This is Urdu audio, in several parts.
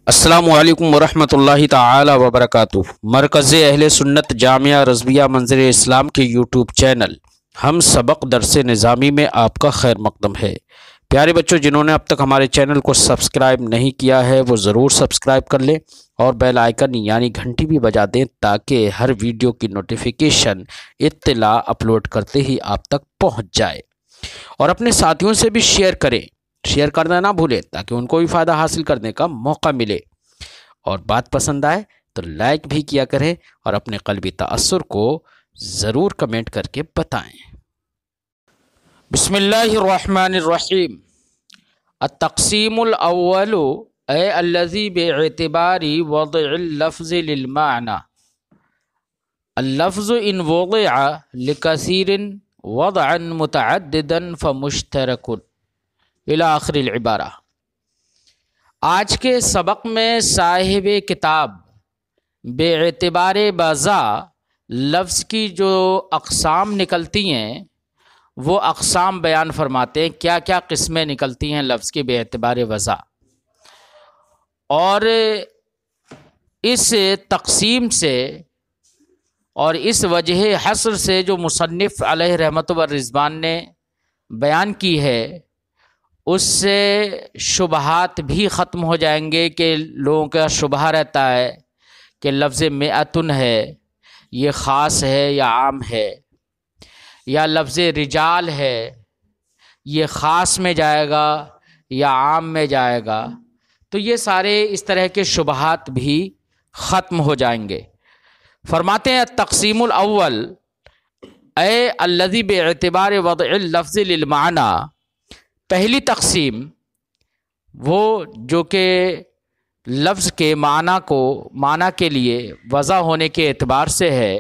السلام علیکم ورحمۃ اللہ تعالی وبرکاتہ۔ مرکز اہل سنت جامعہ رضویہ منظر اسلام کے یوٹیوب چینل ہم سبق درس نظامی میں آپ کا خیر مقدم ہے۔ پیارے بچوں، جنہوں نے اب تک ہمارے چینل کو سبسکرائب نہیں کیا ہے وہ ضرور سبسکرائب کر لیں اور بیل آئیکن یعنی گھنٹی بھی بجا دیں تاکہ ہر ویڈیو کی نوٹیفیکیشن اطلاع اپلوڈ کرتے ہی آپ تک پہنچ جائے، اور اپنے ساتھیوں سے بھی شیئر کریں، شیئر کرنا نہ بھولیں تاکہ ان کو بھی فائدہ حاصل کرنے کا موقع ملے، اور بات پسند آئے تو لائک بھی کیا کریں اور اپنے قلبی تأثر کو ضرور کمنٹ کر کے بتائیں۔ بسم اللہ الرحمن الرحیم۔ التقسیم الاول اے الذی باعتبار وضع اللفظ للمعنى اللفظ ان وضع لکثیر وضعا متعددا فمشترک الی آخر العبارہ۔ آج کے سبق میں صاحب کتاب بے اعتبار وضع لفظ کی جو اقسام نکلتی ہیں وہ اقسام بیان فرماتے ہیں، کیا کیا قسمیں نکلتی ہیں لفظ کی بے اعتبار وضع، اور اس تقسیم سے اور اس وجہ حصر سے جو مصنف علیہ رحمت و رضوان نے بیان کی ہے اس سے شبہات بھی ختم ہو جائیں گے کہ لوگوں کا شبہ رہتا ہے کہ لفظ مئتن ہے یہ خاص ہے یا عام ہے، یا لفظ رجال ہے یہ خاص میں جائے گا یا عام میں جائے گا، تو یہ سارے اس طرح کے شبہات بھی ختم ہو جائیں گے۔ فرماتے ہیں التقسیم الاول اے الذی باعتبار وضع اللفظ للمعنی، پہلی تقسیم وہ جو کہ لفظ کے معنی کے لیے وضع ہونے کے اعتبار سے ہے،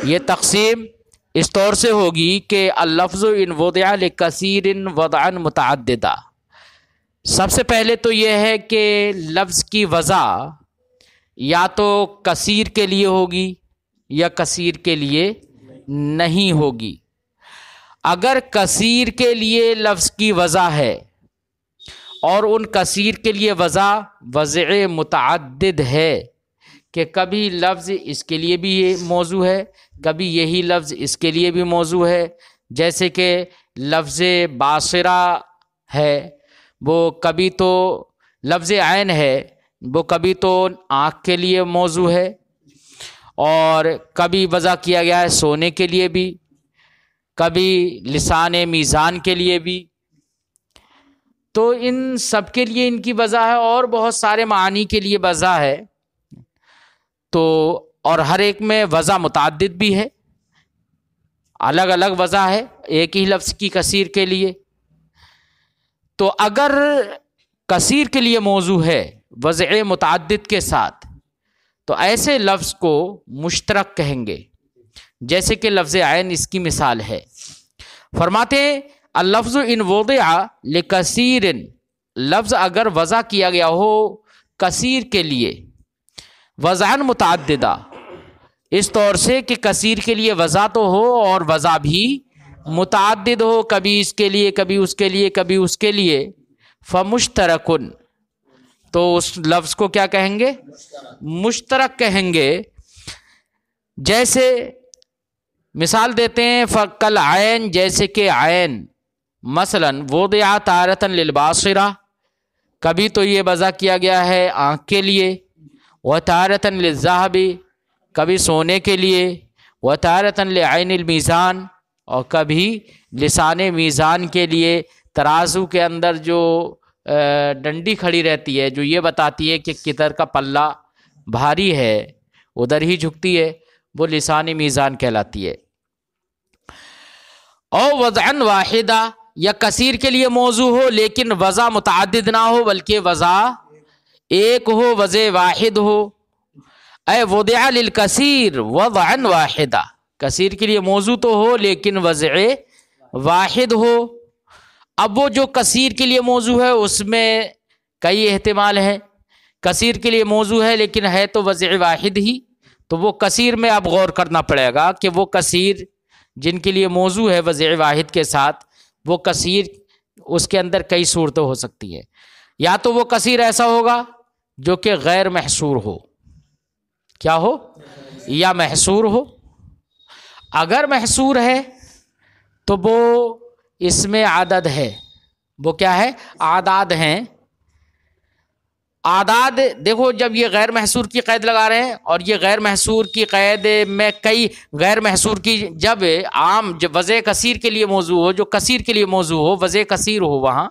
یہ تقسیم اس طور سے ہوگی کہ اللفظ ان وضع لکثیر وضعا متعددا۔ سب سے پہلے تو یہ ہے کہ لفظ کی وضع یا تو کثیر کے لیے ہوگی یا کثیر کے لیے نہیں ہوگی۔ اگر کثیر کے لیے لفظ کی وضع ہے اور ان کثیر کے لیے وضع متعدد ہے کہ کبھی لفظ اس کے لیے بھی یہ موضوع ہے، کبھی یہی لفظ اس کے لیے بھی موضوع ہے، جیسے کہ لفظ باصرہ ہے وہ کبھی تو لفظ عین ہے وہ کبھی تو آنکھ کے لیے موضوع ہے، اور کبھی وضع کیا گیا ہے سونے کے لیے بھی، کبھی لسان میزان کے لیے بھی، تو ان سب کے لیے ان کی وضع ہے، اور بہت سارے معانی کے لیے وضع ہے، تو اور ہر ایک میں وضع متعدد بھی ہے، الگ الگ وضع ہے ایک ہی لفظ کی کثیر کے لیے۔ تو اگر کثیر کے لیے موضوع ہے وضع متعدد کے ساتھ تو ایسے لفظ کو مشترک کہیں گے، جیسے کہ لفظ عین اس کی مثال ہے۔ فرماتے ہیں اللفظ ان وضع لکثیر، لفظ اگر وضع کیا گیا ہو کثیر کے لیے وضعا متعددہ، اس طور سے کہ کثیر کے لیے وضع تو ہو اور وضع بھی متعدد ہو، کبھی اس کے لیے کبھی اس کے لیے کبھی اس کے لیے، فمشترکن، تو اس لفظ کو کیا کہیں گے؟ مشترک کہیں گے۔ جیسے مثال دیتے ہیں فکل عین، جیسے کہ عین مثلا وضع تارۃ للباصرہ، کبھی تو یہ وضع کیا گیا ہے آنکھ کے لیے، وتارۃ للذہب، کبھی سونے کے لیے، وتارۃ لعین المیزان، اور کبھی لسان میزان کے لیے، ترازو کے اندر جو ڈنڈی کھڑی رہتی ہے جو یہ بتاتی ہے کہ کدھر کا پلہ بھاری ہے ادھر ہی جھکتی ہے، وہ لسان میزان کہلاتی ہے۔ او وضعا واحدہ، یا کثیر کے لیے موضوع ہو لیکن وضع متعدد نہ ہو بلکہ وضع ایک ہو، وضع واحد ہو۔ اے وضع للکثیر وضعا واحدہ، کثیر کے لیے موضوع تو ہو لیکن وضع واحد ہو۔ اب وہ جو کثیر کے لیے موضوع ہے اس میں کئی احتمال ہیں، کثیر کے لیے موضوع ہے لیکن ہے تو وضع واحد ہی، تو وہ کثیر میں اب غور کرنا پڑے گا کہ وہ کثیر جن کے لیے موضوع ہے وضع واحد کے ساتھ، وہ کثیر اس کے اندر کئی صورتیں ہو سکتی ہیں، یا تو وہ کثیر ایسا ہوگا جو کہ غیر محصور ہو. کیا ہو؟ یا محصور ہو. اگر محصور ہے تو وہ اس میں عدد ہے. وہ کیا ہے؟ اعداد ہیں. اعداد دیکھو، جب یہ غیر محصور کی قید لگا رہے ہیں اور یہ غیر محصور کی قید میں کئی غیر محصور کی جب عام جب وضع کثیر کے لیے موضوع ہو، جو کثیر کے لیے موضوع ہو، وضع کثیر ہو، وہاں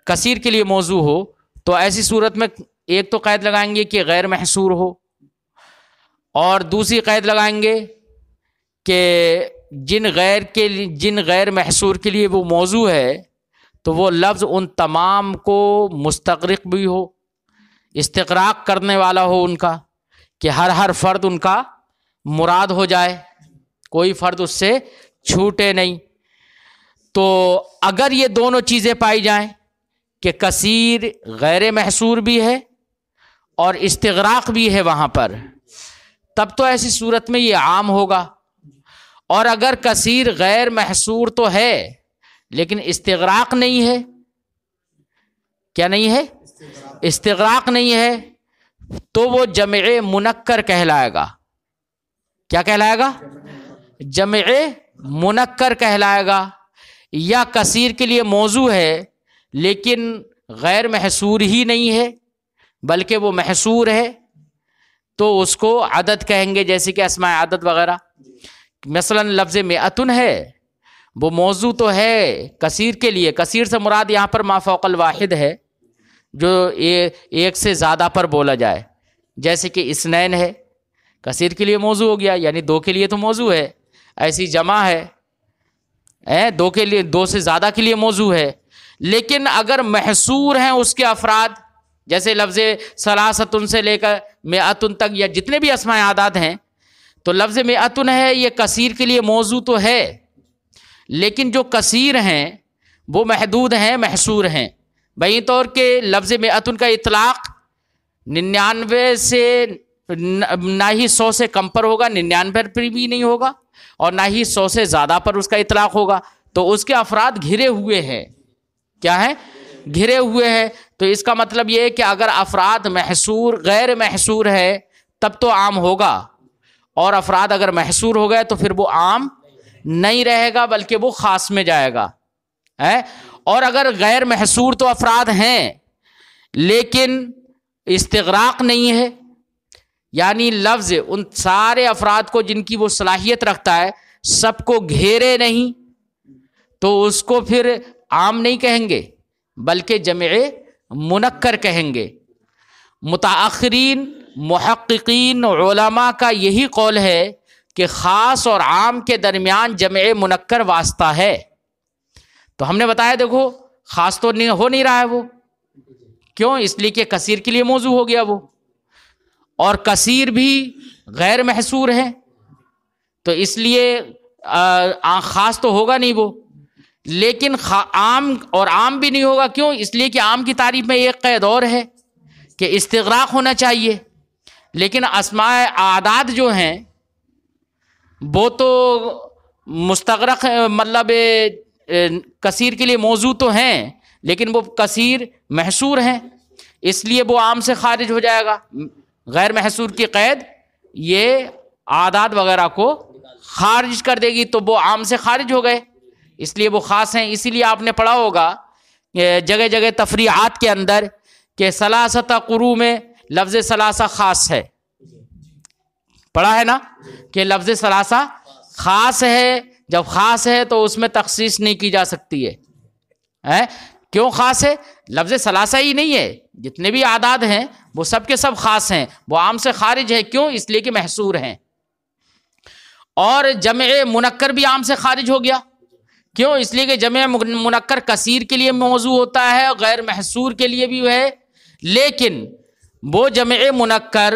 کثیر کے لیے موضوع ہو، تو ایسی صورت میں ایک تو قید لگائیں گے کہ غیر محصور ہو، اور دوسری قید لگائیں گے کہ جن غیر محصور کے لیے وہ موضوع ہے تو وہ لفظ ان تمام کو مستغرق بھی ہو، استغراق کرنے والا ہو ان کا، کہ ہر فرد ان کا مراد ہو جائے، کوئی فرد اس سے چھوٹے نہیں. تو اگر یہ دونوں چیزیں پائی جائیں کہ کثیر غیر محصور بھی ہے اور استغراق بھی ہے وہاں پر، تب تو ایسی صورت میں یہ عام ہوگا. اور اگر کثیر غیر محصور تو ہے لیکن استغراق نہیں ہے، کیا نہیں ہے؟ استغراق نہیں ہے، تو وہ جمع منکر کہلائے گا. کیا کہلائے گا؟ جمع منکر کہلائے گا. یا کثیر کے لیے موضوع ہے لیکن غیر محصور ہی نہیں ہے بلکہ وہ محصور ہے، تو اس کو عدد کہیں گے، جیسے کہ اسماء عدد وغیرہ. مثلا لفظ مئتن ہے، وہ موضوع تو ہے کثیر کے لیے. کثیر سے مراد یہاں پر ما فوق الواحد ہے، جو ایک سے زیادہ پر بولا جائے. جیسے کہ اثنین ہے، کثیر کے لیے موضوع ہو گیا، یعنی دو کے لیے تو موضوع ہے. ایسی جمع ہے، دو کے لیے، دو سے زیادہ کے لیے موضوع ہے. لیکن اگر محصور ہیں اس کے افراد، جیسے لفظ ثلاثتن سے لے کر مئتن تک، یا جتنے بھی اسماء اعداد ہیں، تو لفظ مئتن ہے، یہ کثیر کے لیے موضوع تو ہے لیکن جو کثیر ہیں وہ محدود ہیں، محصور ہیں. بہین طور کے لفظ مئتن کا اطلاق 99 سے نہ ہی 100 سے کم پر ہوگا، 99 پر بھی نہیں ہوگا، اور نہ ہی 100 سے زیادہ پر اس کا اطلاق ہوگا. تو اس کے افراد گھرے ہوئے ہیں. کیا ہے؟ گھرے ہوئے ہیں. تو اس کا مطلب یہ ہے کہ اگر افراد محصور غیر محصور ہے تب تو عام ہوگا، اور افراد اگر محصور ہو گئے تو پھر وہ عام نہیں رہے گا بلکہ وہ خاص میں جائے گا. اور اگر غیر محصور تو افراد ہیں لیکن استغراق نہیں ہے، یعنی لفظ ان سارے افراد کو جن کی وہ صلاحیت رکھتا ہے سب کو گھیرے نہیں، تو اس کو پھر عام نہیں کہیں گے بلکہ جمع منکر کہیں گے. متاخرین محققین علماء کا یہی قول ہے کہ خاص اور عام کے درمیان جمع منکر واسطہ ہے. تو ہم نے بتایا دیکھو خاص تو ہو نہیں رہا ہے وہ، کیوں؟ اس لیے کہ کثیر کے لیے موضوع ہو گیا وہ، اور کثیر بھی غیر محصور ہے، تو اس لیے خاص تو ہوگا نہیں وہ. لیکن عام اور عام بھی نہیں ہوگا، کیوں؟ اس لیے کہ عام کی تعریف میں ایک قید اور ہے کہ استغراق ہونا چاہیے. لیکن اسماء اعداد جو ہیں وہ تو مستغرق، مطلب کثیر کے لیے موضوع تو ہیں لیکن وہ کثیر محصور ہیں، اس لیے وہ عام سے خارج ہو جائے گا. غیر محصور کی قید یہ اعداد وغیرہ کو خارج کر دے گی، تو وہ عام سے خارج ہو گئے، اس لیے وہ خاص ہیں. اسی لیے آپ نے پڑھا ہوگا جگہ جگہ تفریعات کے اندر کہ ثلاثۃ قروء میں لفظ ثلاثہ خاص ہے. پڑھا ہے نا کہ لفظ ثلاثہ خاص ہے. جب خاص ہے تو اس میں تخصیص نہیں کی جا سکتی ہے. کیوں خاص ہے؟ لفظ ثلاثہ ہی نہیں ہے، جتنے بھی اعداد ہیں وہ سب کے سب خاص ہیں، وہ عام سے خارج ہے. کیوں؟ اس لیے کہ محصور ہیں. اور جمع منکر بھی عام سے خارج ہو گیا. کیوں؟ اس لیے کہ جمع منکر کثیر کے لیے موضوع ہوتا ہے، غیر محصور کے لیے بھی ہے. لیکن وہ جمع منکر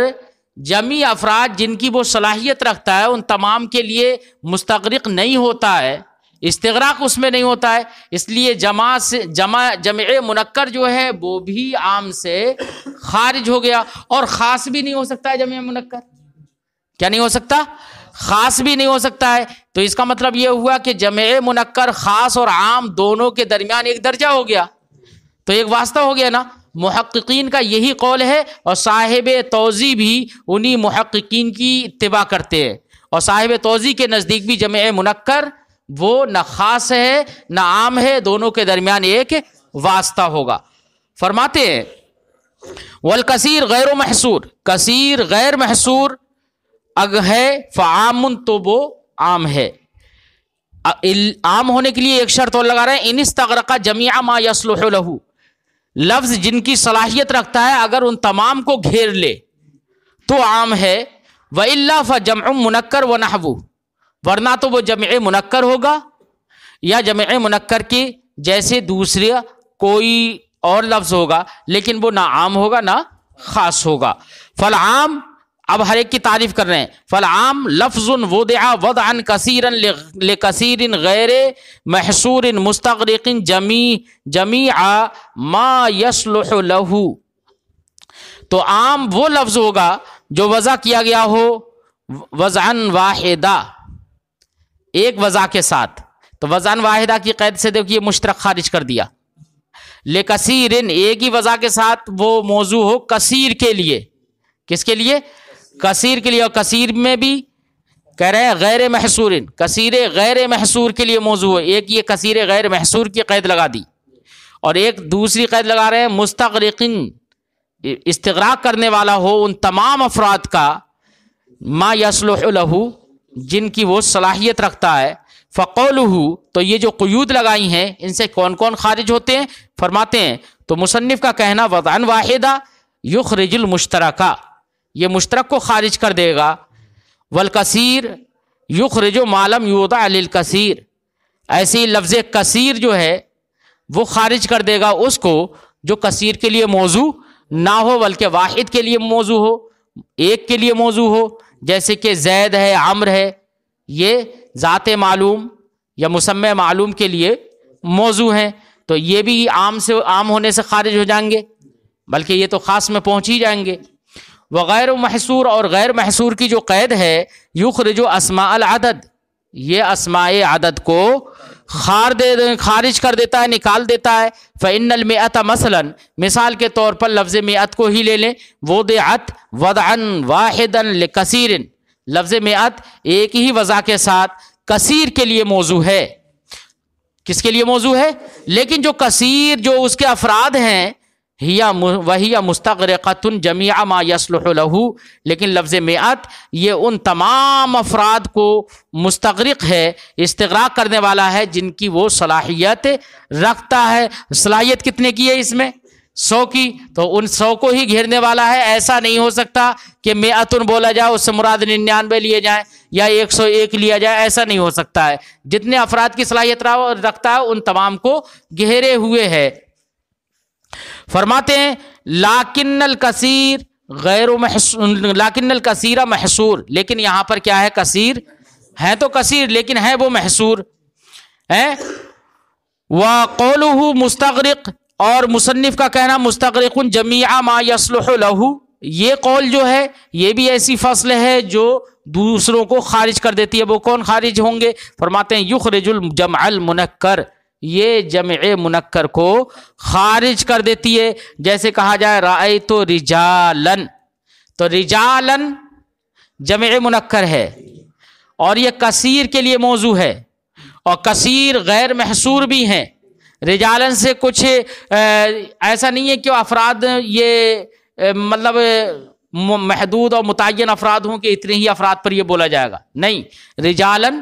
جمعی افراد جن کی وہ صلاحیت رکھتا ہے ان تمام کے لیے مستغرق نہیں ہوتا ہے، استغراق اس میں نہیں ہوتا ہے. اس لیے جمع منکر جو ہے وہ بھی عام سے خارج ہو گیا. اور خاص بھی نہیں ہو سکتا ہے جمع منکر. کیا نہیں ہو سکتا؟ خاص بھی نہیں ہو سکتا ہے. تو اس کا مطلب یہ ہوا کہ جمع منکر خاص اور عام دونوں کے درمیان ایک درجہ ہو گیا، تو ایک واسطہ ہو گیا نا. محققین کا یہی قول ہے، اور صاحب توضیح بھی انہی محققین کی اتباع کرتے ہیں، اور صاحب توضیح کے نزدیک بھی جمع منکر وہ نہ خاص ہے نہ عام ہے، دونوں کے درمیان ایک واسطہ ہوگا۔ فرماتے ہیں والکثیر غیر محصور، کثیر غیر محصور اگر ہے فعام تو وہ عام ہے۔ عام ہونے کے لیے ایک شرط اور لگا رہے ہیں، ان استغرق جمیع ما یصلح له، لفظ جن کی صلاحیت رکھتا ہے اگر ان تمام کو گھیر لے تو عام ہے، وَإِلَّا فَجَمْعٌ مُنَکَّرٌ وَنَحْوُهُ، ورنہ تو وہ جمع منکر ہوگا یا جمع منکر کے جیسے دوسرے کوئی اور لفظ ہوگا، لیکن وہ نہ عام ہوگا نہ خاص ہوگا۔ فالعام، اب ہر ایک کی تعریف کر رہے ہیں، فالعام لفظ وضع وضعا کثیرا لکثیر غیر محصور مستغرق جمیع ما یصلح له، تو عام وہ لفظ ہوگا جو وضع کیا گیا ہو وضعا واحدہ، ایک وضع کے ساتھ، تو وضعا واحدہ کی قید سے دیکھیے مشترک خارج کر دیا، لکثیر ایک ہی وضع کے ساتھ وہ موضوع ہو کثیر کے لیے، کس کے لیے؟ کثیر کے لیے، اور کثیر میں بھی کہہ رہے ہیں غیر محصور، کثیر غیر محصور کے لیے موضوع ہو، ایک یہ کثیر غیر محصور کی قید لگا دی، اور ایک دوسری قید لگا رہے ہیں مستغرقن، استغراق کرنے والا ہو ان تمام افراد کا، ما یصلح له، جن کی وہ صلاحیت رکھتا ہے، فقولہ، تو یہ جو قیود لگائی ہیں ان سے کون کون خارج ہوتے ہیں؟ فرماتے ہیں تو مصنف کا کہنا وضعا واحدہ یخرج المشترکہ، یہ مشترک کو خارج کر دے گا، والکثیر یخرج ما لم یوضع للکثیر، ایسے ہی لفظ کثیر جو ہے وہ خارج کر دے گا اس کو جو کثیر کے لیے موضوع نہ ہو بلکہ واحد کے لیے موضوع ہو، ایک کے لیے موضوع ہو، جیسے کہ زید ہے، عمر ہے، یہ ذات معلوم یا مسمى معلوم کے لیے موضوع ہیں، تو یہ بھی عام ہونے سے خارج ہو جائیں گے، بلکہ یہ تو خاص میں پہنچ ہی جائیں گے۔ وغیر محصور، اور غیر محصور کی جو قید ہے، یخرج اسماء العدد، یہ اسماء عدد کو خارج کر دیتا ہے، نکال دیتا ہے۔ فإن المئة مثلا، مثال کے طور پر لفظ مئت کو ہی لے لیں، وضعت وضعا واحدا لکثیر، لفظ مئت ایک ہی وضع کے ساتھ کثیر کے لیے موضوع ہے، کس کے لیے موضوع ہے؟ لیکن جو کثیر جو اس کے افراد ہیں، وہی مستغرقۃ جمیع ما یصلح له، لیکن لفظ مئت یہ ان تمام افراد کو مستغرق ہے، استغراق کرنے والا ہے جن کی وہ صلاحیت رکھتا ہے۔ صلاحیت کتنے کی ہے اس میں؟ 100 کی، تو ان 100 کو ہی گھیرنے والا ہے۔ ایسا نہیں ہو سکتا کہ مئتن بولا جائے اس سے مراد 99 لیے جائیں یا 101 لیا جائے، ایسا نہیں ہو سکتا ہے۔ جتنے افراد کی صلاحیت رکھتا ہے ان تمام کو گھیرے ہوئے ہے۔ فرماتے ہیں لیکن الکثیر غیر محصور، لیکن الکثیر محصور، لیکن یہاں پر کیا ہے؟ کثیر ہے تو کثیر، لیکن ہے وہ محصور ہے۔ وقولہ مستغرق، اور مصنف کا کہنا مستغرق جمیع ما یصلح له، یہ قول جو ہے یہ بھی ایسی فصل ہے جو دوسروں کو خارج کر دیتی ہے۔ وہ کون خارج ہوں گے؟ فرماتے ہیں یخرج الجمع المنکر، یہ جمع منکر کو خارج کر دیتی ہے۔ جیسے کہا جائے رأیت رجالن، تو رجالن جمع منکر ہے اور یہ کثیر کے لیے موضوع ہے، اور کثیر غیر محصور بھی ہیں۔ رجالن سے کچھ ایسا نہیں ہے کہ افراد یہ مطلب محدود اور متعین افراد ہوں کہ اتنے ہی افراد پر یہ بولا جائے گا، نہیں، رجالن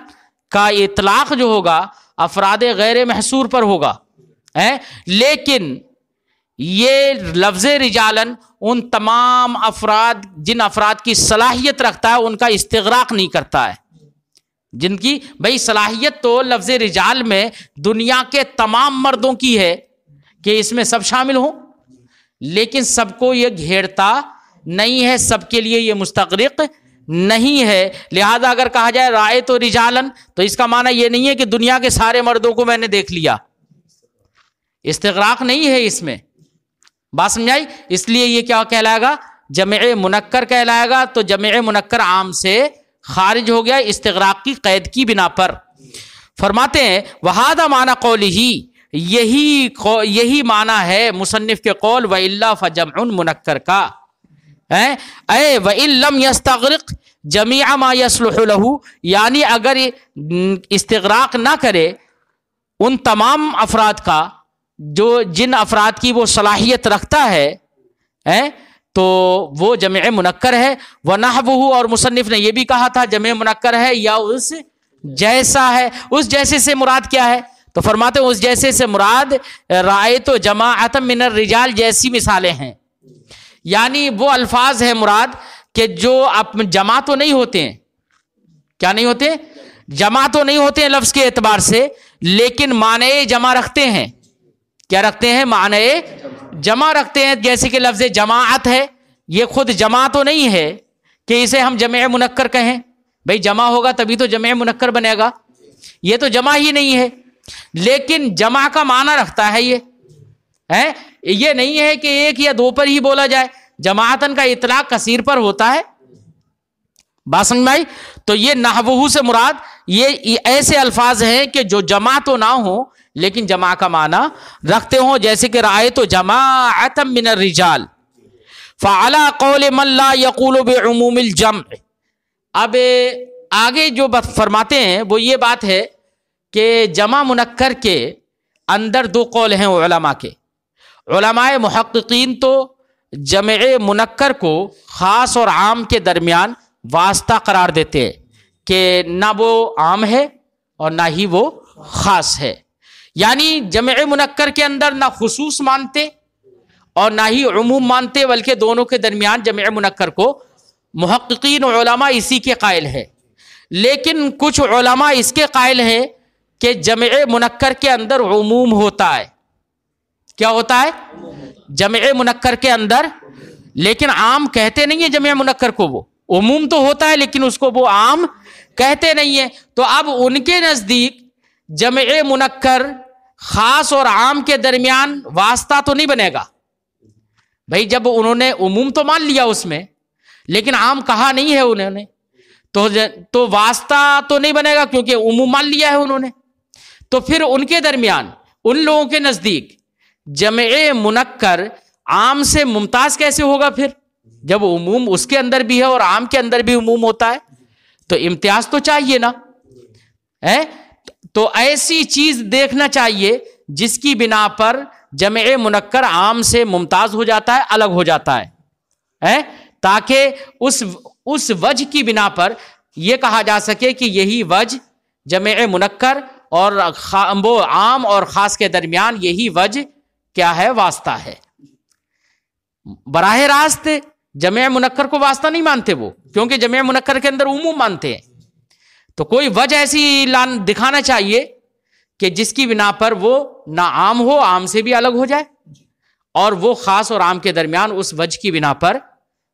کا اطلاق جو ہوگا افراد غیر محصور پر ہوگا، لیکن یہ لفظ رجالن ان تمام افراد جن افراد کی صلاحیت رکھتا ہے ان کا استغراق نہیں کرتا ہے، جن کی بھئی صلاحیت تو لفظ رجال میں دنیا کے تمام مردوں کی ہے کہ اس میں سب شامل ہوں، لیکن سب کو یہ گھیرتا نہیں ہے، سب کے لیے یہ مستغرق نہیں ہے۔ لہذا اگر کہا جائے رائے تو رجالن، تو اس کا معنی یہ نہیں ہے کہ دنیا کے سارے مردوں کو میں نے دیکھ لیا، استغراق نہیں ہے اس میں، بات سمجھائی؟ اس لیے یہ کیا کہلائے گا؟ جمع منکر کہلائے گا، تو جمع منکر عام سے خارج ہو گیا استغراق کی قید کی بنا پر۔ فرماتے ہیں وہذا معنی قولہ، یہی معنی ہے مصنف کے قول وَإِلَّا فَجَمْعٌ منکر کا، اے وَإِن لَمْ يَسْتَغْرِقْ جَمِيعَ مَا يَصْلُحُ لَهُ، یعنی اگر استغراق نہ کرے ان تمام افراد کا جن افراد کی وہ صلاحیت رکھتا ہے تو وہ جمع منکر ہے۔ وَنَحْوُهُ، اور مصنف نے یہ بھی کہا تھا جمع منکر ہے یا اس جیسا ہے۔ اس جیسے سے مراد کیا ہے؟ تو فرماتے ہیں اس جیسے سے مراد رأیت جماعۃ من الرجال جیسی مثالیں ہیں، یعنی وہ الفاظ ہیں مراد کہ جو جمع تو نہیں ہوتے ہیں، کیا نہیں ہوتے؟ جمع تو نہیں ہوتے ہیں لفظ کے اعتبار سے، لیکن معنی جمع رکھتے ہیں۔ کیا رکھتے ہیں؟ معنی جمع رکھتے ہیں۔ جیسے کہ لفظ جماعت ہے، یہ خود جمع تو نہیں ہے کہ اسے ہم جمع منکر کہیں، بھئی جمع ہوگا تبھی تو جمع منکر بنے گا، یہ تو جمع ہی نہیں ہے، لیکن جمع کا معنی رکھتا ہے۔ یہ نہیں ہے کہ ایک یا دو پر ہی بولا جائے، جماعتن کا اطلاق کثیر پر ہوتا ہے۔ بات سمجھ میں آئی؟ تو یہ نحوہ سے مراد یہ ایسے الفاظ ہیں کہ جو جمع تو نہ ہو لیکن جمع کا معنی رکھتے ہوں، جیسے کہ رأیت جماعۃ من الرجال فعلی قول من لا یقول بعموم الجمع۔ اب آگے جو فرماتے ہیں وہ یہ بات ہے کہ جمع منکر کے اندر دو قول ہیں علماء کے۔ علماء محققین تو جمع منکر کو خاص اور عام کے درمیان واسطہ قرار دیتے ہیں کہ نہ وہ عام ہے اور نہ ہی وہ خاص ہے، یعنی جمع منکر کے اندر نہ خصوص مانتے اور نہ ہی عموم مانتے، بلکہ دونوں کے درمیان جمع منکر کو محققین علماء اسی کے قائل ہے۔ لیکن کچھ علماء اس کے قائل ہیں کہ جمع منکر کے اندر عموم ہوتا ہے۔ کیا ہوتا ہے؟ جمع منکر کے اندر، لیکن عام کہتے نہیں ہیں جمع منکر کو، وہ عموم تو ہوتا ہے لیکن اس کو وہ عام کہتے نہیں ہیں۔ تو اب ان کے نزدیک جمع منکر خاص اور عام کے درمیان واسطہ تو نہیں بنے گا۔ بھائی جب انہوں نے عموم تو مان لیا اس میں لیکن عام کہا نہیں ہے انہوں نے، تو واسطہ تو نہیں بنے گا کیونکہ عموم مان لیا ہے انہوں نے۔ تو پھر ان کے درمیان ان لوگوں کے نزدیک جمع منکر عام سے ممتاز کیسے ہوگا پھر، جب عموم اس کے اندر بھی ہے اور عام کے اندر بھی عموم ہوتا ہے تو امتیاز تو چاہیے نا۔ تو ایسی چیز دیکھنا چاہیے جس کی بنا پر جمع منکر عام سے ممتاز ہو جاتا ہے، الگ ہو جاتا ہے، تاکہ اس وجہ کی بنا پر یہ کہا جا سکے کہ یہی وجہ جمع منکر اور وہ عام اور خاص کے درمیان یہی وجہ کیا ہے؟ واسطہ ہے۔ براہ راست جمع منکر کو واسطہ نہیں مانتے وہ، کیونکہ جمع منکر کے اندر عموم مانتے ہیں۔ تو کوئی وجہ ایسی دکھانا چاہیے کہ جس کی بنا پر وہ نہ عام ہو، عام سے بھی الگ ہو جائے، اور وہ خاص اور عام کے درمیان اس وجہ کی بنا پر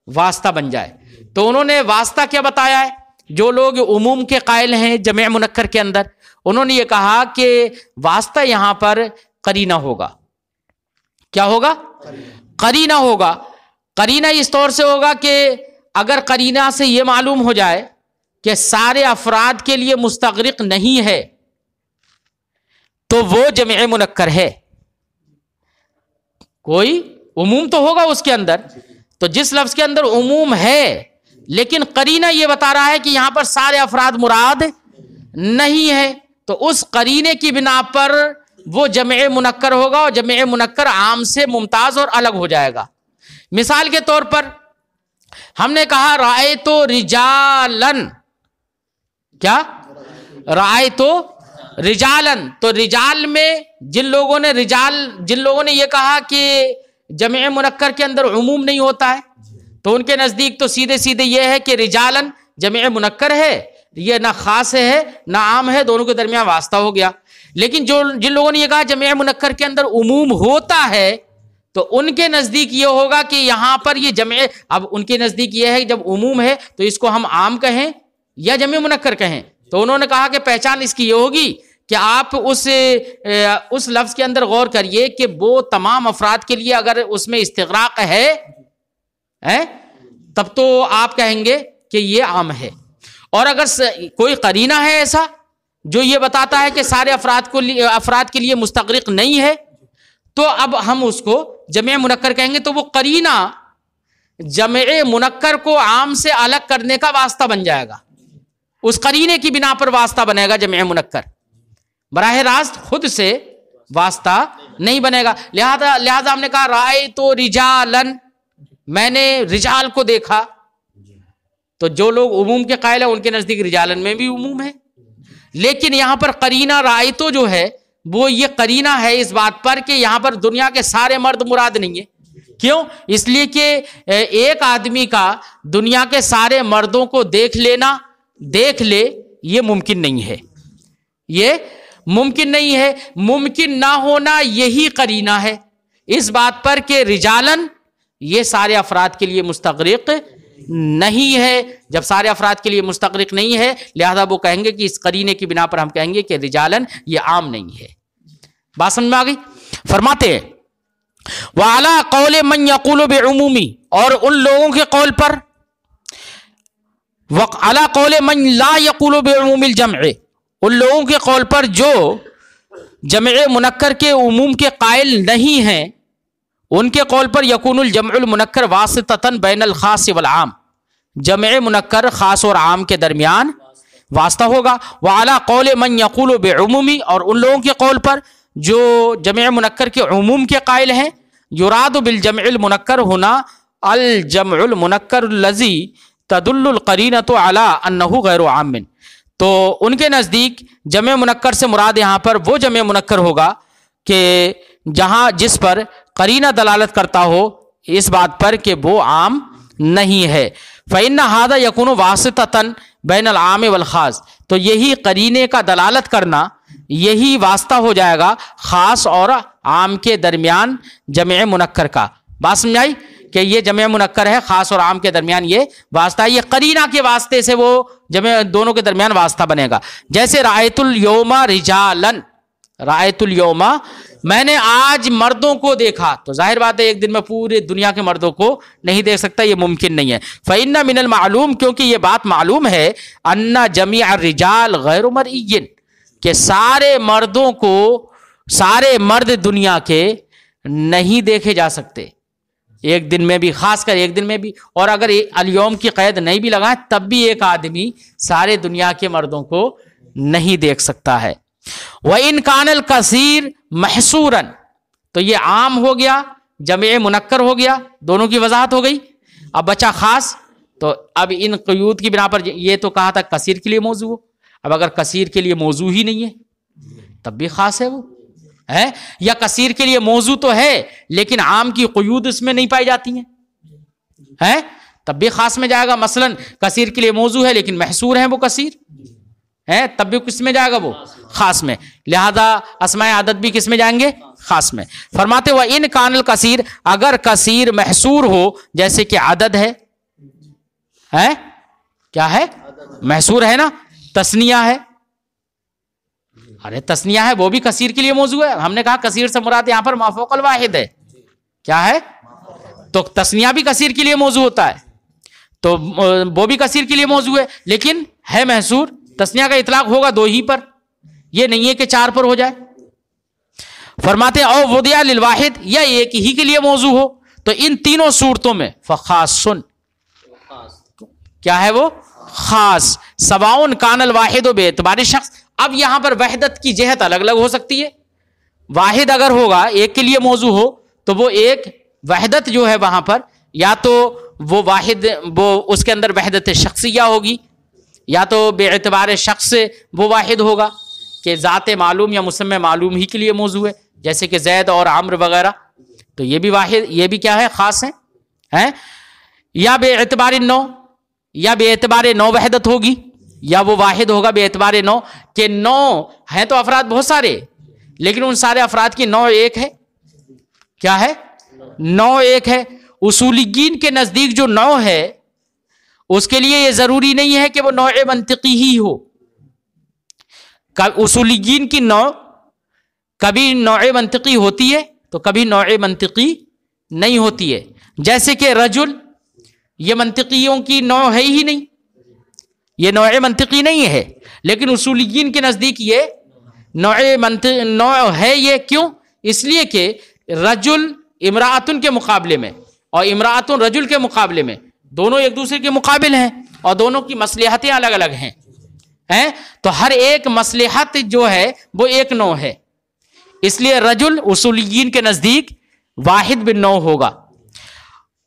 واسطہ بن جائے۔ تو انہوں نے واسطہ کیا بتایا ہے؟ جو لوگ عموم کے قائل ہیں جمع منکر کے اندر، انہوں نے یہ کہا کہ واسطہ یہاں پر قرینہ ہوگا۔ کیا ہوگا؟ قرینہ ہوگا۔ قرینہ اس طور سے ہوگا کہ اگر قرینہ سے یہ معلوم ہو جائے کہ سارے افراد کے لیے مستغرق نہیں ہے تو وہ جمع منکر ہے۔ کوئی عموم تو ہوگا اس کے اندر، تو جس لفظ کے اندر عموم ہے لیکن قرینہ یہ بتا رہا ہے کہ یہاں پر سارے افراد مراد نہیں ہے، تو اس قرینے کی بنا پر وہ جمع منکر ہوگا، اور جمع منکر عام سے ممتاز اور الگ ہو جائے گا۔ مثال کے طور پر ہم نے کہا رأیت رجالن، کیا؟ رأیت رجالن، تو رجال میں جن لوگوں نے یہ کہا کہ جمع منکر کے اندر عموم نہیں ہوتا ہے، تو ان کے نزدیک تو سیدھے سیدھے یہ ہے کہ رجالن جمع منکر ہے، یہ نہ خاص ہے نہ عام ہے، دونوں کے درمیان واسطہ ہو گیا۔ لیکن جن لوگوں نے یہ کہا جمع منکر کے اندر عموم ہوتا ہے، تو ان کے نزدیک یہ ہوگا کہ یہاں پر یہ جمع، اب ان کے نزدیک یہ ہے کہ جب عموم ہے تو اس کو ہم عام کہیں یا جمع منکر کہیں، تو انہوں نے کہا کہ پہچان اس کی یہ ہوگی کہ آپ اس لفظ کے اندر غور کریے کہ وہ تمام افراد کے لیے اگر اس میں استغراق ہے تب تو آپ کہیں گے کہ یہ عام ہے، اور اگر کوئی قرینہ ہے ایسا جو یہ بتاتا ہے کہ سارے افراد کے لیے مستغرق نہیں ہے، تو اب ہم اس کو جمع منکر کہیں گے، تو وہ قرینہ جمع منکر کو عام سے الگ کرنے کا واسطہ بن جائے گا، اس قرینے کی بنا پر واسطہ بنے گا جمع منکر، براہ راست خود سے واسطہ نہیں بنے گا۔ لہذا ہم نے کہا رأیت رجالن، میں نے رجال کو دیکھا، تو جو لوگ عموم کے قائل ہیں ان کے نزدیک رجالن میں بھی عموم ہے، لیکن یہاں پر قرینہ رأیت جو ہے وہ یہ قرینہ ہے اس بات پر کہ یہاں پر دنیا کے سارے مرد مراد نہیں ہے۔ کیوں؟ اس لیے کہ ایک آدمی کا دنیا کے سارے مردوں کو دیکھ لے یہ ممکن نہیں ہے، یہ ممکن نہیں ہے۔ ممکن نہ ہونا یہی قرینہ ہے اس بات پر کہ رجالن یہ سارے افراد کے لیے مستغرق نہیں ہے۔ جب سارے افراد کے لیے مستغرق نہیں ہے، لہذا وہ کہیں گے کہ اس قرینے کی بنا پر ہم کہیں گے کہ رجالن یہ عام نہیں ہے۔ بات سمجھ میں آ گئی؟ فرماتے ہیں وَعَلَىٰ قَوْلِ مَنْ يَقُولُ بِعُمُومِ، اور ان لوگوں کے قول پر، وَعَلَىٰ قَوْلِ مَنْ لَا يَقُولُ بِعُمُومِ الْجَمْعِ، ان لوگوں کے قول پر جو جمع منکر کے عموم کے قائل نہیں ہیں، ان کے قول پر یکون الجمع المنکر واسطۃ بین الخاص والعام، جمع منکر خاص اور عام کے درمیان واسطہ ہوگا۔ وعلی قول من یقول بعمومی، اور ان لوگوں کے قول پر جو جمع منکر کے عموم کے قائل ہیں، یراد بالجمع المنکر ہونا الجمع المنکر الذی تدل القرینۃ علی انہ غیر عام، تو ان کے نزدیک جمع منکر سے مراد یہاں پر وہ جمع منکر ہوگا کہ جس پر قرینہ دلالت کرتا ہو اس بات پر کہ وہ عام نہیں ہے۔ فإن هذا يكون واسطة بین العام والخاص، تو یہی قرینے کا دلالت کرنا، یہی واسطہ ہو جائے گا خاص اور عام کے درمیان جمع منکر کا۔ بات سمجھ آئی کہ یہ جمع منکر ہے، خاص اور عام کے درمیان یہ واسطہ، یہ قرینہ کے واسطے سے وہ جمع دونوں کے درمیان واسطہ بنے گا۔ جیسے رأیت الیوم رجالن، رأیت الیوم میں نے آج مردوں کو دیکھا، تو ظاہر بات ہے ایک دن میں پورے دنیا کے مردوں کو نہیں دیکھ سکتا، یہ ممکن نہیں ہے۔ فإن من المعلوم، کیونکہ یہ بات معلوم ہے، ان جمیع الرجال غیر مرئی، کہ سارے مردوں کو، سارے مرد دنیا کے نہیں دیکھے جا سکتے ایک دن میں بھی، خاص کر ایک دن میں بھی، اور اگر الیوم کی قید نہیں بھی لگائیں تب بھی ایک آدمی سارے دنیا کے مردوں کو نہیں دیکھ سکتا ہے۔ وَإِنْ كَانَ الْكَثِيرُ مَحْصُورًا، تو یہ عام ہو گیا، جمع منکر ہو گیا، دونوں کی وضاحت ہو گئی۔ اب بچہ خاص، تو اب ان قیود کی بنا پر یہ تو کہا تھا کثیر کے لیے موضوع ہو، اب اگر کثیر کے لیے موضوع ہی نہیں ہے تب بھی خاص ہے وہ ہے، یا کثیر کے لیے موضوع تو ہے لیکن عام کی قیود اس میں نہیں پائی جاتی ہیں، تب بھی خاص میں جائے گا۔ مثلا کثیر کے لیے موضوع ہے لیکن محصور ہیں وہ کثیر ہے، تب بھی کس میں جائے گا؟ وہ خاص میں۔ لہذا اسماء عدد بھی کس میں جائیں گے؟ خاص میں۔ فرماتے ہوا ان کان الکثیر، اگر کثیر محصور ہو، جیسے کہ عدد ہے، کیا ہے؟ محصور ہے نا، تثنیہ ہے، ارے تثنیہ ہے وہ بھی کثیر کے لیے موضوع ہے۔ ہم نے کہا کثیر سے مراد یہاں پر ما فوق الواحد ہے، کیا ہے؟ تو تثنیہ بھی کثیر کے لیے موضوع ہوتا ہے، تو وہ بھی کثیر کے لیے موضوع ہے لیکن ہے محصور۔ تثنیہ کا اطلاق ہوگا دو ہی پر، یہ نہیں ہے کہ چار پر ہو جائے۔ فرماتے ہیں او وضع للواحد، یا ایک ہی کے لیے موضوع ہو، تو ان تینوں صورتوں میں فخاصن، کیا ہے وہ؟ خاص۔ سواؤن کان الواحد بے اعتبار شخص، اب یہاں پر وحدت کی جہت الگ الگ ہو سکتی ہے۔ واحد اگر ہوگا، ایک کے لیے موضوع ہو، تو وہ ایک وحدت جو ہے وہاں پر، یا تو وہ واحد، وہ اس کے اندر وحدت شخصیہ ہوگی، یا تو بے اعتبار شخص سے وہ واحد ہوگا کہ ذات معلوم یا مسمى معلوم ہی کے لیے موضوع ہے، جیسے کہ زید اور عمرو وغیرہ، تو یہ بھی واحد، یہ بھی کیا ہے؟ خاص ہے۔ یا بے اعتبار نو، یا بے اعتبار نو وحدت ہوگی، یا وہ واحد ہوگا بے اعتبار نو، کہ نو ہیں تو افراد بہت سارے لیکن ان سارے افراد کی نوع ایک ہے، کیا ہے؟ نوع ایک ہے۔ اصولیین کے نزدیک جو نوع ہے اس کے لیے یہ ضروری نہیں ہے کہ وہ نوع منطقی ہی ہو۔ اصولیین کی نوع کبھی نوع منطقی ہوتی ہے تو کبھی نوع منطقی نہیں ہوتی ہے، جیسے کہ رجل، یہ منطقیوں کی نوع ہے ہی نہیں، یہ نوع منطقی نہیں ہے، لیکن اصولیین کے نزدیک یہ نوع ہے۔ یہ کیوں؟ اس لیے کہ رجل امرأتن کے مقابلے میں اور امرأتن رجل کے مقابلے میں دونوں ایک دوسرے کے مقابل ہیں اور دونوں کی مصلحتیں الگ الگ ہیں، تو ہر ایک مصلحت جو ہے وہ ایک نوع ہے، اس لیے رجل اصولیین کے نزدیک واحد بن نوع ہوگا۔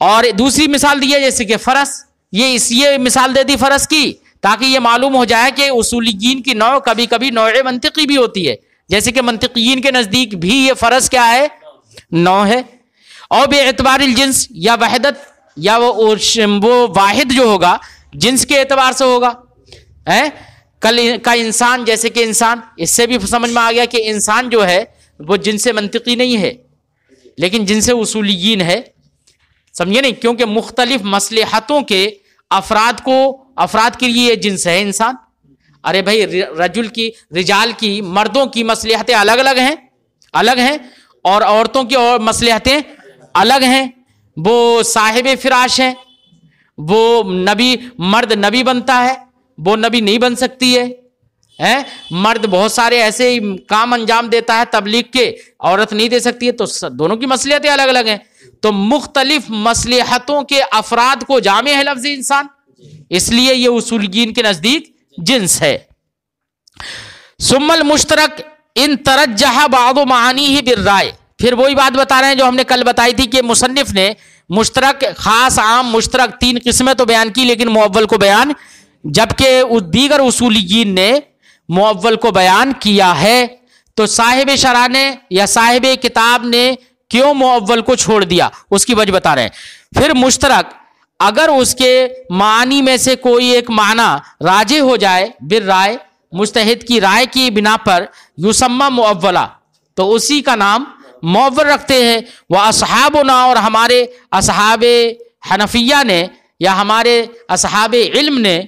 اور دوسری مثال دی ہے جیسے کہ فرس، یہ مثال دے دی فرس کی تاکہ یہ معلوم ہو جائے کہ اصولیین کی نوع کبھی کبھی نوع منطقی بھی ہوتی ہے، جیسے کہ منطقیین کے نزدیک بھی یہ فرس کیا ہے؟ نوع ہے۔ اور بے اعتبار الجنس یا وحدت، یا وہ واحد جو ہوگا جنس کے اعتبار سے ہوگا، کل کا انسان، جیسے کہ انسان، اس سے بھی سمجھ میں آ گیا کہ انسان جو ہے وہ جنس منطقی نہیں ہے لیکن جنس اصولیین ہے، سمجھے نہیں؟ کیونکہ مختلف مصلحتوں کے افراد کے لیے یہ جنس ہے انسان۔ ارے بھائی رجال کی مردوں کی مصلحتیں الگ ہیں اور عورتوں کی اور مصلحتیں الگ ہیں۔ وہ صاحب فراش ہیں، وہ مرد نبی بنتا ہے، وہ نبی نہیں بن سکتی ہے۔ مرد بہت سارے ایسے کام انجام دیتا ہے تبلیغ کے، عورت نہیں دے سکتی ہے، تو دونوں کی مصلحتیں الگ الگ ہیں۔ تو مختلف مصلحتوں کے افراد کو جامع ہے لفظ انسان، اس لیے یہ اصولیین کے نزدیک جنس ہے۔ ثم المشترک ان ترجح بعض معانیہ بالرائے، پھر وہی بات بتا رہے ہیں جو ہم نے کل بتائی تھی کہ مصنف نے مشترک، خاص، عام، مشترک 3 قسمیں تو بیان کی لیکن مؤول کو بیان، جبکہ دیگر اصولیین نے مؤول کو بیان کیا ہے۔ تو صاحب شرح نے یا صاحب کتاب نے کیوں مؤول کو چھوڑ دیا اس کی وجہ بتا رہے ہیں۔ پھر مشترک اگر اس کے معنی میں سے کوئی ایک معنی راجح ہو جائے بالرائے، مجتہد کی رائے کی بنا پر، یسمى مؤولا، تو اسی کا نام مؤول رکھتے ہیں۔ وہ اصحابنا، اور ہمارے اصحاب حنفیہ نے یا ہمارے اصحاب علم نے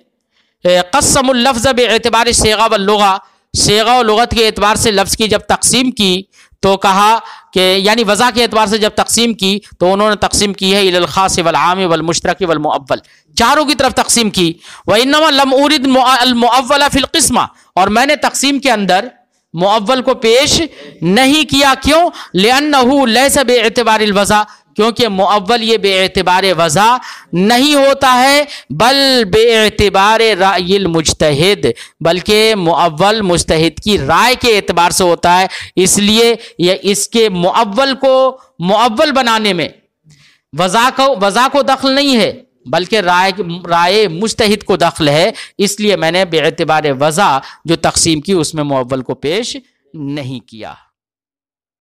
قسم اللفظ باعتبار صیغہ واللغہ، صیغہ و لغت کے اعتبار سے لفظ کی جب تقسیم کی تو کہا کہ یعنی وضع کے اعتبار سے جب تقسیم کی تو انہوں نے تقسیم کی ہے الی الخاص والعام والمشترک والمؤول، چاروں کی طرف تقسیم کی۔ وانما لم اورد المؤول فی القسمہ، اور میں نے تقسیم کے اندر مؤول کو پیش نہیں کیا، کیوں؟ لأنه لیس باعتبار الوضع، کیونکہ مؤول یہ بے اعتبار وضع نہیں ہوتا ہے، بل بے اعتبار رأی المجتہد، بلکہ مؤول مجتہد کی رائے کے اعتبار سے ہوتا ہے۔ اس لیے یہ اس کے مؤول کو مؤول بنانے میں وضع کو دخل نہیں ہے بلکہ رائے مجتہد کو دخل ہے، اس لیے میں نے بے اعتبار وضع جو تقسیم کی اس میں مؤول کو پیش نہیں کیا۔